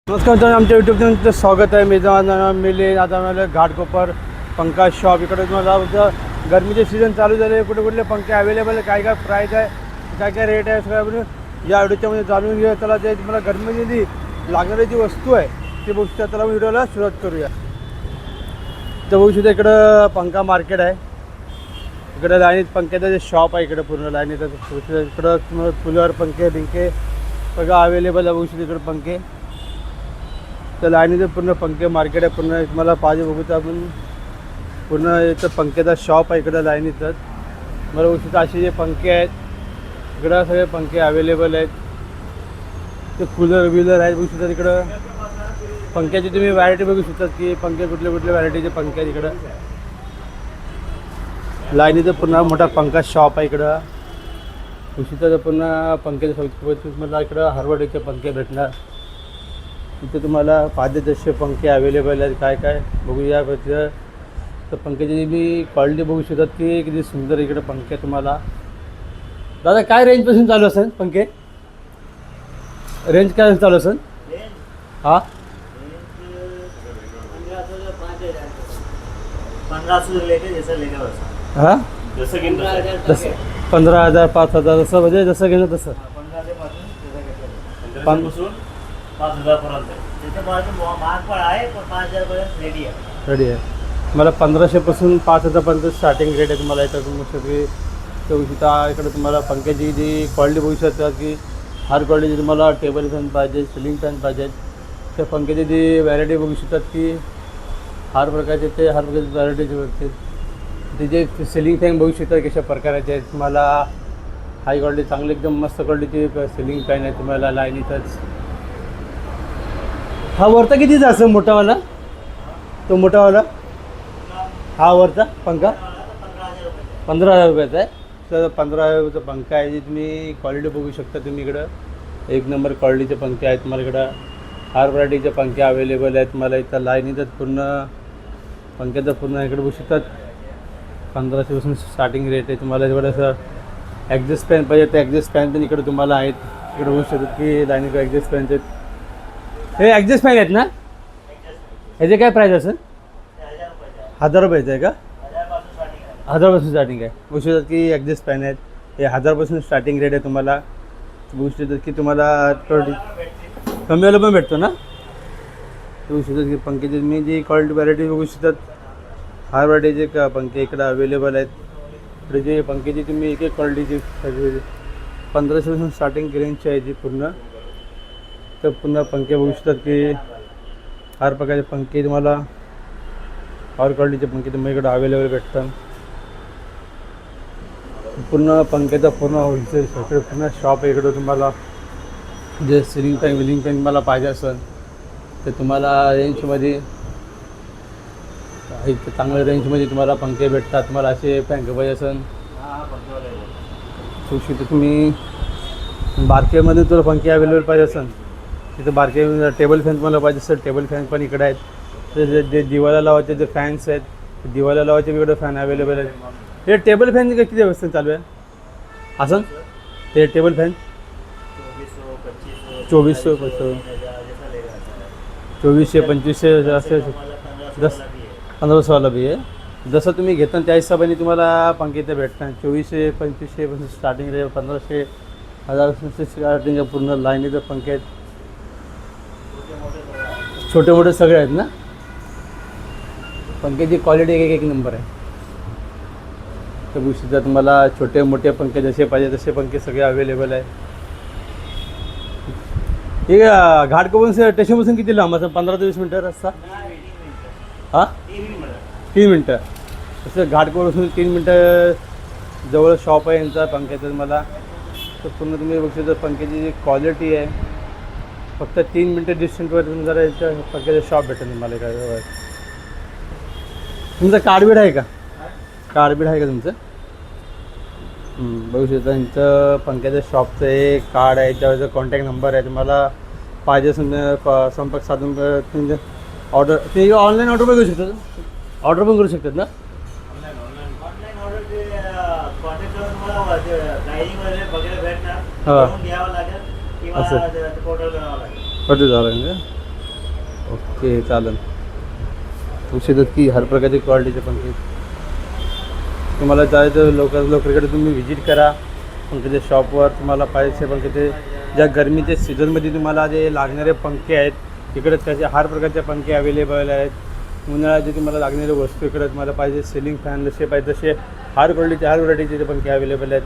नमस्कार मित्रांनो, आमच्या यूट्यूब चॅनलचं स्वागत आहे. मी जमा मिले आता मला घाटकोपर पंखा शॉप इकडे तुम्हाला गरमीचे सीझन चालू झाले. कुठे कुठले पंखे अवेलेबल आहे, काय काय प्राईस आहे, काय काय रेट आहे, सगळं आपण या व्हिडिओच्यामध्ये जाणून घेऊया. त्याला ते तुम्हाला गरमीमध्ये लागणारी जी वस्तू आहे ती बघू शकता. त्याला व्हिडिओला सुरुवात करूया. तर बघू शकता इकडं पंखा मार्केट आहे. इकडं लाईनीत पंख्याचं जे शॉप आहे इकडं पूर्ण लाईनीत इकडं तुम्हाला कूलर पंखे बिंके सगळं अवेलेबल आहे. बघू शकता इकडं पंखे तर लाईनीचं पूर्ण पंखे मार्केट आहे. पूर्ण तुम्हाला पाहिजे बघू तर आपण पूर्ण इथं पंख्याचा शॉप आहे इकडं लाईनीतच. मला बघू शकता असे जे पंखे आहेत इकडं सगळे पंखे अवेलेबल आहेत. ते कूलर व्हीलर आहेत बघू शकता. तिकडं पंख्याची तुम्ही व्हरायटी बघू शकता की पंखे कुठले कुठले व्हरायटीचे पंखे आहेत इकडं. लाईनीचं पूर्ण मोठा पंखा शॉप आहे इकडं. उशीचं पूर्ण पंख्याच्या तुम्हाला इकडं हार्वर्डचे पंखे भेटणार. इथे तुम्हाला पाहिजे तसे पंखे अवेलेबल आहेत. काय काय बघूया तर पंख्याची मी क्वालिटी बघू शकतात की किती सुंदर इकडे पंखे तुम्हाला. दादा काय रेंजपासून चालू असेल पंखे? रेंज काय चालू असेल? हां 1500 हां जसं 15,000 5,000 जसं म्हणजे जसं घेणं तसं 5,000 पर्यंत महाग पण आहे, पण 5,000 पर्यंत रेडी आहे. रेडी आहे. मला 1500पासून 5,000पर्यंत स्टार्टिंग रेट आहे. तुम्हाला इथं तुम्ही सगळी चौशीता इकडे तुम्हाला पंख्याची जी क्वालिटी बघू शकता की हर क्वालिटीची तुम्हाला टेबल फॅन पाहिजे, सिलिंग फॅन पाहिजे. त्या पंख्याची जी व्हॅरायटी बघू शकतात की हर प्रकारचे ते हर प्रकारची व्हॅरायटीचे भेटते. ते जे सिलिंग फॅन बघू शकता कशा प्रकाराचे आहेत. तुम्हाला हाय क्वालिटी चांगली एकदम मस्त क्वालिटीची सिलिंग फॅन आहे तुम्हाला लाईनीतच. हा वरता कितीचा असेल मोठावाला? तो मोठावाला हा वरचा पंखा 15,000 रुपयाचा आहे. तर 15,000 रुपयाचा पंखा आहे. जी तुम्ही क्वालिटी बघू शकता. तुम्ही इकडं एक नंबर क्वालिटीचे पंखे आहेत. तुम्हाला इकडं हर व्हरायटीचे पंखे अवेलेबल आहेत. तुम्हाला इथं लाईनीतच पूर्ण पंख्याचं पूर्ण इकडे बघू शकतात. 1500पासून स्टार्टिंग रेट आहे. तुम्हाला इकडं असं ॲडजस्ट फॅन पाहिजे तर ॲडजस्ट फॅन पण इकडे तुम्हाला आहेत. इकडे बघू शकतात की लाईनीत ॲडजस्ट फॅनचे आहेत. हे ॲडजस्ट फॅन आहेत ना? ह्याचे काय प्राईस असेल? 1,000 रुपयाचं आहे का? 1,000पासून स्टार्टिंग आहे. बघू शकतात की ॲडजस्ट फॅन आहेत. हे 1,000पासून स्टार्टिंग रेट आहे. तुम्हाला बघू शकतात की तुम्हाला कमीवाला पण भेटतो ना. बघू शकतात की पंख्याची मी जी क्वालिटी व्हरायटी बघू शकतात. हर व्हरायटीचे पंखे इकडं अवेलेबल आहेत. इकडे जे पंख्याची तुम्ही एक एक क्वालिटीची 1500पासून स्टार्टिंग रेंजची आहे जी पूर्ण. तर पुन्हा पंखे बघू शकतात की हर प्रकारचे पंखे तुम्हाला हर क्वालिटीचे पंखे तुम्हाला इकडे अवेलेबल भेटतात. पूर्ण पंख्याचा पूर्ण होलसेल सगळे पूर्ण शॉप आहे इकडं. तुम्हाला जे सिलिंग फॅन विलिंग फॅन तुम्हाला पाहिजे असेल तर तुम्हाला रेंजमध्ये इथं चांगल्या रेंजमध्ये तुम्हाला पंखे भेटतात. तुम्हाला असे पंखे पाहिजे असेल तर तुम्ही बारकेमध्ये तुला पंखे अवेलेबल पाहिजे असेल तिथं बारके टेबल फॅन तुम्हाला पाहिजे असेल टेबल फॅन पण इकडे आहेत. तर जे दिवाला लावायचे जे फॅन्स आहेत दिवाला लावायचे इकडे फॅन अवेलेबल आहेत. हे टेबल फॅन किती व्यवस्था चालू आहे असं? ते टेबल फॅन 2400 2500 असे 1500वाला बी आहे. जसं तुम्ही घेता त्या हिशोबाने तुम्हाला पंखे इथे भेटतात. 2400 2500पासून स्टार्टिंग रेट 1500 1000 स्टार्टिंग पूर्ण लाईनीचे पंखे आहेत. छोटे मोठे सगळे आहेत ना. पंख्याची क्वालिटी एक नंबर आहे. तर बघू शकता तुम्हाला छोटे मोठे पंखे जसे पाहिजे तसे पंखे सगळे अवेलेबल आहे. हे घाटकोपर स्टेशनपासून किती लांब असं? 15 ते 20 मिनटं रस्ता? हां 3 मिनटं. तसं घाटकोपरपासून 3 मिनटं जवळ शॉप आहे यांचा पंख्याचं. तुम्हाला तर पूर्ण तुम्ही बघू शकता पंख्याची जी क्वालिटी आहे फक्त 3 मिनटं डिस्टन्सवर तुम्ही जरा याच्या पंख्याचं शॉप भेटेल तुम्हाला. काय तुमचं कार्डबीड आहे का? कार्डबीड आहे का तुमचं? बघू शकता यांचं पंख्याच्या शॉपचं एक कार्ड आहे. त्यावेळेचा कॉन्टॅक्ट नंबर आहे. तुम्हाला पाहिजे संपर्क साधून तुमचं ऑर्डर ते ऑनलाईन ऑर्डर पण करू शकतात. ऑर्डर पण करू शकतात ना? हां असं. पडते जावं लागेल. ओके चालेल. होऊ शकतात की हर प्रकारचे क्वालिटीचे पंखे तुम्हाला जायचं लोकरकडे तुम्ही व्हिजिट करा. पंख्याच्या शॉपवर तुम्हाला पाहिजे पंख्याचे ज्या गरमीच्या सीझनमध्ये तुम्हाला जे लागणारे पंखे आहेत इकडे त्याचे हर प्रकारचे पंखे अवेलेबल आहेत. उन्हाळ्याचे तुम्हाला लागणारे वस्तू इकडे तुम्हाला पाहिजे सिलिंग फॅन जसे पाहिजे तसे हर क्वालिटीचे हर व्हरायटीचे पंखे अवेलेबल आहेत.